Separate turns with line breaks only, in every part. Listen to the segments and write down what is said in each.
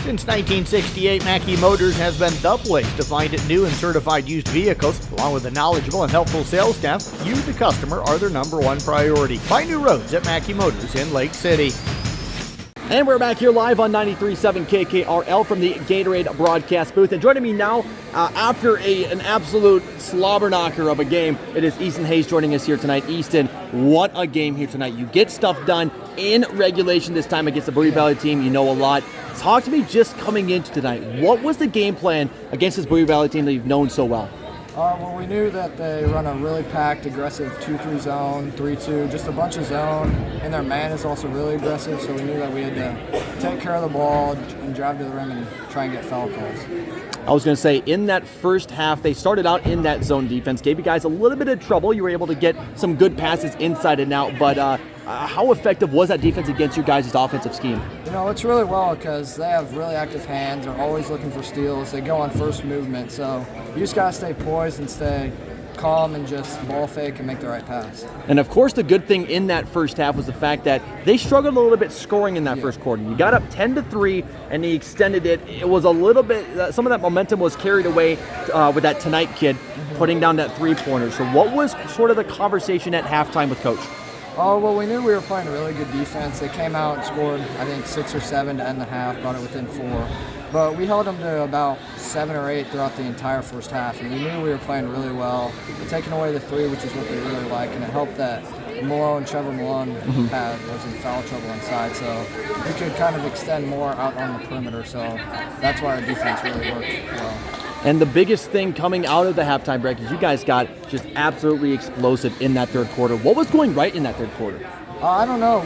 Since 1968, Mackey Motors has been the place to find new and certified used vehicles. Along with a knowledgeable and helpful sales staff, you, the customer, are their number one priority. Find new roads at Mackey Motors in Lake City.
And we're back here live on 93.7 KKRL from the Gatorade broadcast booth. And joining me now, after an absolute slobber knocker of a game, it is Easton Hays joining us here tonight. Easton, what a game here tonight. You get stuff done in regulation this time against the Boyer Valley team. You know a lot. Talk to me just coming into tonight. What was the game plan against this Boyer Valley team that you've known so well?
Well, we knew that they run a really packed, aggressive 2-3 zone, 3-2, just a bunch of zone, and their man is also really aggressive, so we knew that we had to take care of the ball and drive to the rim and try and get foul calls.
I was going to say, in that first half, they started out in that zone defense, gave you guys a little bit of trouble. You were able to get some good passes inside and out, but how effective was that defense against your guys' offensive scheme?
You know, it's really well because they have really active hands. They're always looking for steals. They go on first movement, so you just got to stay poised and stay calm and just ball fake and make the right pass.
And of course, the good thing in that first half was the fact that they struggled a little bit scoring in that first quarter. You got up 10-3 and they extended it. It was a little bit, some of that momentum was carried away with that Tonight kid putting down that three-pointer. So what was sort of the conversation at halftime with Coach?
Oh, well, we knew we were playing a really good defense. They came out and scored, I think, 6 or 7 to end the half, brought it within 4. But we held them to about 7 or 8 throughout the entire first half, and we knew we were playing really well. But taking away the 3, which is what they really like, and it helped that Trevor Malone was in foul trouble inside, so we could kind of extend more out on the perimeter. So that's why our defense really worked well.
And the biggest thing coming out of the halftime break is you guys got just absolutely explosive in that third quarter. What was going right in that third quarter?
I don't know.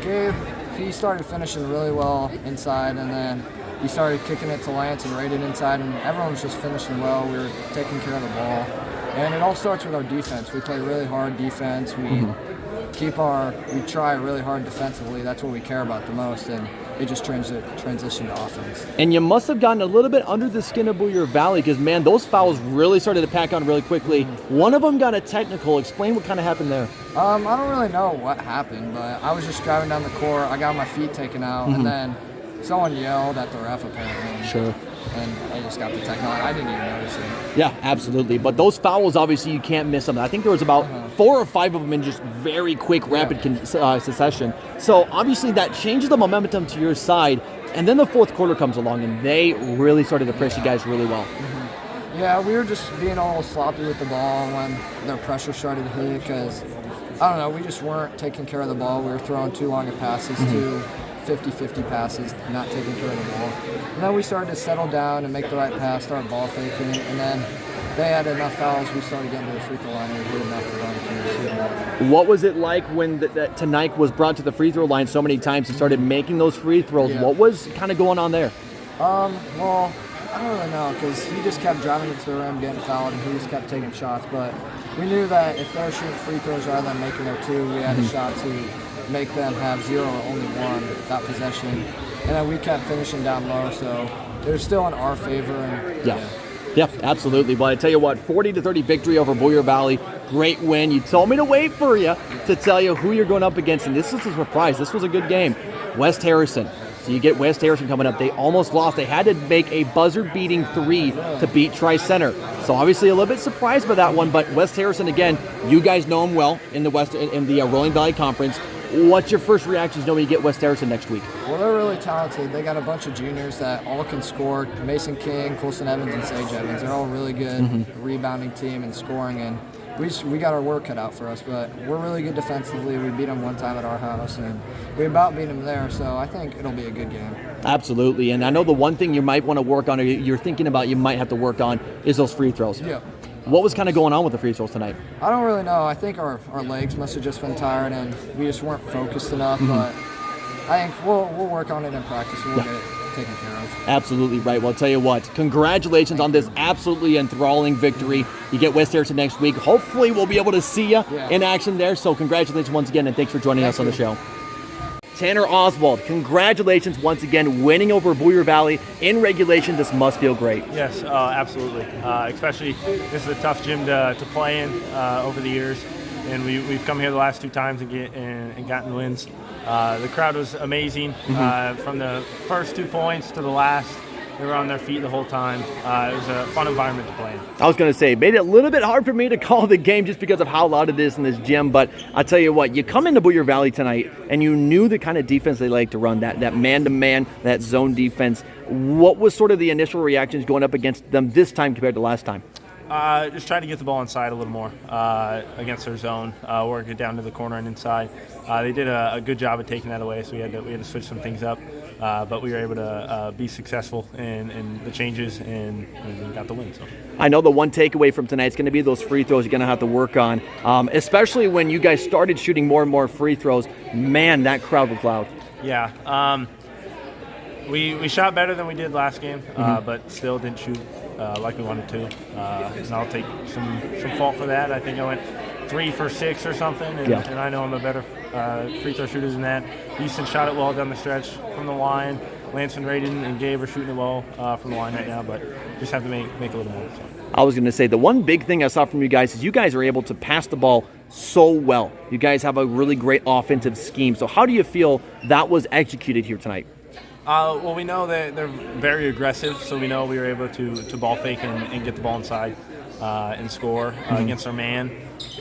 Gabe, he started finishing really well inside, and then he started kicking it to Lance and Raiden inside, and everyone was just finishing well. We were taking care of the ball. And it all starts with our defense. We play really hard defense. We try really hard defensively. That's what we care about the most. And it just transitioned to offense.
And you must have gotten a little bit under the skin of Boyer Valley because, man, those fouls really started to pack on really quickly. One of them got a technical. Explain what kind of happened there.
I don't really know what happened, but I was just driving down the court. I got my feet taken out, and then someone yelled at the ref apparently.
Sure.
And I just got the technical. I didn't even notice it.
Yeah, absolutely. But those fouls, obviously, you can't miss them. I think there was about 4 or 5 of them in just very quick, rapid succession. So, obviously, that changes the momentum to your side. And then the fourth quarter comes along, and they really started to press you guys really well.
Yeah, we were just being all sloppy with the ball when their pressure started to hit because, I don't know, we just weren't taking care of the ball. We were throwing too long of passes, too 50-50 passes, not taking care of the ball. And then we started to settle down and make the right pass, start ball faking, and then they had enough fouls, we started getting to the free throw line, and we did enough for them to.
What was it like when that Tonight was brought to the free throw line so many times and started making those free throws?
Yeah.
What was kind of going on there?
Well, I don't really know, because he just kept driving it to the rim, getting fouled, and he just kept taking shots. But we knew that if they were shooting free throws rather than making their 2, we had a shot to make them have 0 or only 1 that possession. And then we kept finishing down low, so it was still in our favor. And,
Yeah, absolutely. But I tell you what, 40-30 victory over Boyer Valley. Great win. You told me to wait for you to tell you who you're going up against, and this is a surprise. This was a good game. West Harrison. So you get West Harrison coming up. They almost lost. They had to make a buzzer-beating 3 to beat Tri-Center. So obviously a little bit surprised by that one, but West Harrison, again, you guys know them well in the Rolling Valley Conference. What's your first reactions knowing you get West Harrison next week?
Well, they're really talented. They got a bunch of juniors that all can score. Mason King, Colson Evans, and Sage Evans. They're all really good rebounding team and scoring, and we got our work cut out for us, but we're really good defensively. We beat them one time at our house, and we about beat them there, so I think it'll be a good game.
Absolutely, and I know the one thing you might want to work on, or you're thinking about you might have to work on, is those free throws.
Yeah.
What was kind of going on with the free throws tonight?
I don't really know. I think our legs must have just been tired and we just weren't focused enough, but I think we'll work on it in practice and we'll get it taken care of.
Absolutely right. Well, I'll tell you what, congratulations on this absolutely enthralling victory. You get West Harrison next week. Hopefully we'll be able to see you in action there, so congratulations once again, and thanks for joining us on the show. Tanner Oswald, congratulations once again, winning over Boyer Valley in regulation. This must feel great.
Yes, absolutely. Especially, this is a tough gym to play in over the years. and we've come here the last 2 times and gotten wins. The crowd was amazing from the first 2 points to the last. They were on their feet the whole time. It was a fun environment to play in.
I was going to say, it made it a little bit hard for me to call the game just because of how loud it is in this gym, but I'll tell you what, you come into Boyer Valley tonight and you knew the kind of defense they like to run, that man-to-man, that zone defense. What was sort of the initial reactions going up against them this time compared to last time?
Just try to get the ball inside a little more against their zone, work it down to the corner and inside. They did a good job of taking that away, so we had to switch some things up. But we were able to be successful in the changes and got the win. So.
I know the one takeaway from tonight is going to be those free throws you're going to have to work on, especially when you guys started shooting more and more free throws. Man, that crowd was loud.
Yeah. We shot better than we did last game, but still didn't shoot like we wanted to. And I'll take some fault for that. I think I went 3 for 6 or something, and I know I'm a better free throw shooter than that. Easton shot it well down the stretch from the line. Lance and Raiden and Gabe are shooting it well from the line right now, but just have to make a little more. So.
I was going to say, the one big thing I saw from you guys is you guys are able to pass the ball so well. You guys have a really great offensive scheme. So how do you feel that was executed here tonight?
Well, we know that they're very aggressive, so we know we were able to ball fake and get the ball inside and score against our man,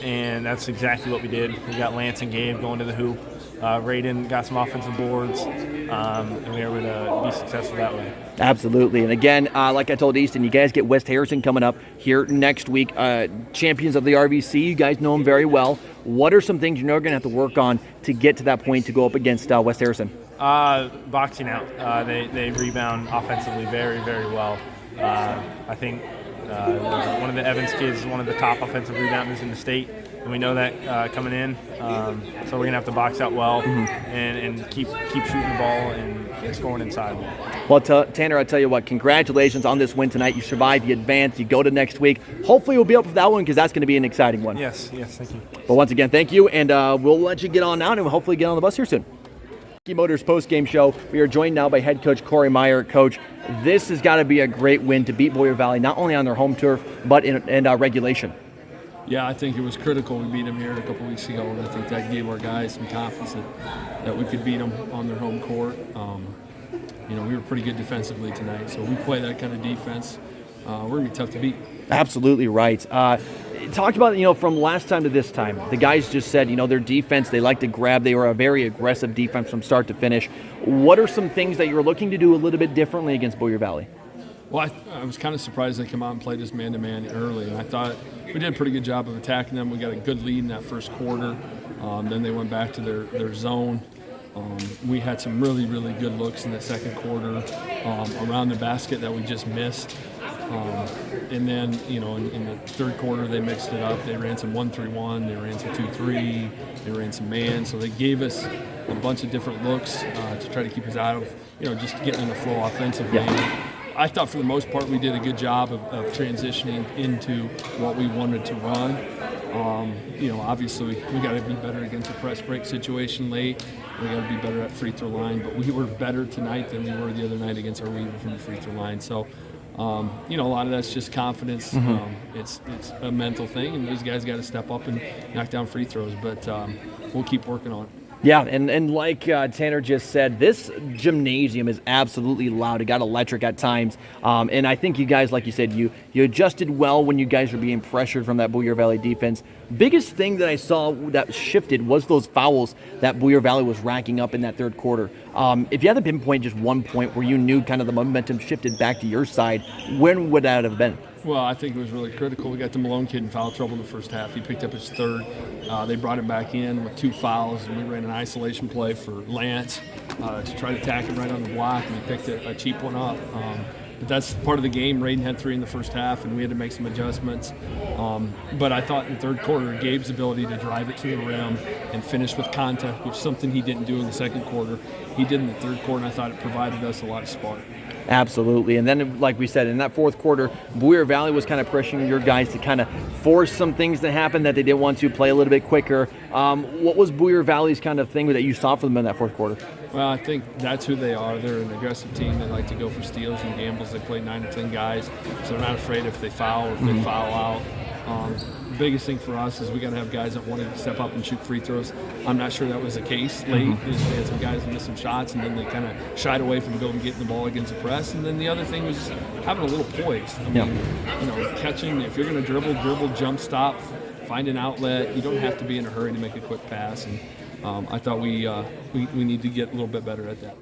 and that's exactly what we did. We got Lance and Gabe going to the hoop. Raiden got some offensive boards, and we were able to be successful that way.
Absolutely. And again, like I told Easton, you guys get West Harrison coming up here next week. Champions of the RVC, you guys know them very well. What are some things you're going to have to work on to get to that point to go up against West Harrison?
Boxing out. They rebound offensively very, very well. I think one of the Evans kids is one of the top offensive rebounders in the state, and we know that coming in. So we're going to have to box out well and keep shooting the ball and scoring inside.
Well, Tanner, I'll tell you what, congratulations on this win tonight. You survived, you advanced, you go to next week. Hopefully we'll be up for that one because that's going to be an exciting one.
Yes, thank you.
But once again, thank you, and we'll let you get on now and we'll hopefully get on the bus here soon. Motors post-game show. We are joined now by head coach Cory Meyer. Coach, this has got to be a great win to beat Boyer Valley, not only on their home turf, but in regulation.
Yeah, I think it was critical. We beat them here a couple weeks ago, and I think that gave our guys some confidence that we could beat them on their home court. We were pretty good defensively tonight, so we play that kind of defense. We're going to be tough to beat.
Absolutely right. Talk about, from last time to this time, the guys just said, their defense, they like to grab. They were a very aggressive defense from start to finish. What are some things that you're looking to do a little bit differently against Boyer Valley?
Well, I was kind of surprised they come out and played us man-to-man early, and I thought we did a pretty good job of attacking them. We got a good lead in that first quarter. Then they went back to their zone. We had some really, really good looks in the second quarter around the basket that we just missed. And then, in the third quarter, they mixed it up. They ran some 1-3-1, they ran some 2-3, they ran some man. So they gave us a bunch of different looks to try to keep us out of, just getting in the flow offensively.
Yeah.
I thought for the most part we did a good job of transitioning into what we wanted to run. Obviously we got to be better against a press break situation late. We got to be better at free throw line, but we were better tonight than we were the other night against our Weaver from the free throw line. So, a lot of that's just confidence. It's a mental thing, and those guys got to step up and knock down free throws. But we'll keep working on it.
Yeah, and like Tanner just said, this gymnasium is absolutely loud. It got electric at times. And I think you guys, like you said, you adjusted well when you guys were being pressured from that Boyer Valley defense. Biggest thing that I saw that shifted was those fouls that Boyer Valley was racking up in that third quarter. If you had to pinpoint just one point where you knew kind of the momentum shifted back to your side, when would that have been?
Well, I think it was really critical. We got the Malone kid in foul trouble in the first half. He picked up his third. They brought him back in with 2 fouls, and we ran an isolation play for Lance to try to attack him right on the block, and he picked a cheap one up. But that's part of the game. Raiden had 3 in the first half, and we had to make some adjustments. But I thought in the third quarter, Gabe's ability to drive it to the rim and finish with contact, which is something he didn't do in the second quarter, he did in the third quarter, and I thought it provided us a lot of spark.
Absolutely. And then, like we said, in that fourth quarter, Boyer Valley was kind of pressuring your guys to kind of force some things to happen that they didn't want to, play a little bit quicker. What was Boyer Valley's kind of thing that you saw from them in that fourth quarter?
Well, I think that's who they are. They're an aggressive team. They like to go for steals and gambles. They play 9 to 10 guys, so they're not afraid if they foul or if they foul out. biggest thing for us is we got to have guys that want to step up and shoot free throws. I'm not sure that was the case late. We had some guys that missed some shots, and then they kind of shied away from going and getting the ball against the press. And then the other thing was having a little poise. I mean, catching. If you're going to dribble, jump stop, find an outlet. You don't have to be in a hurry to make a quick pass. And I thought we need to get a little bit better at that.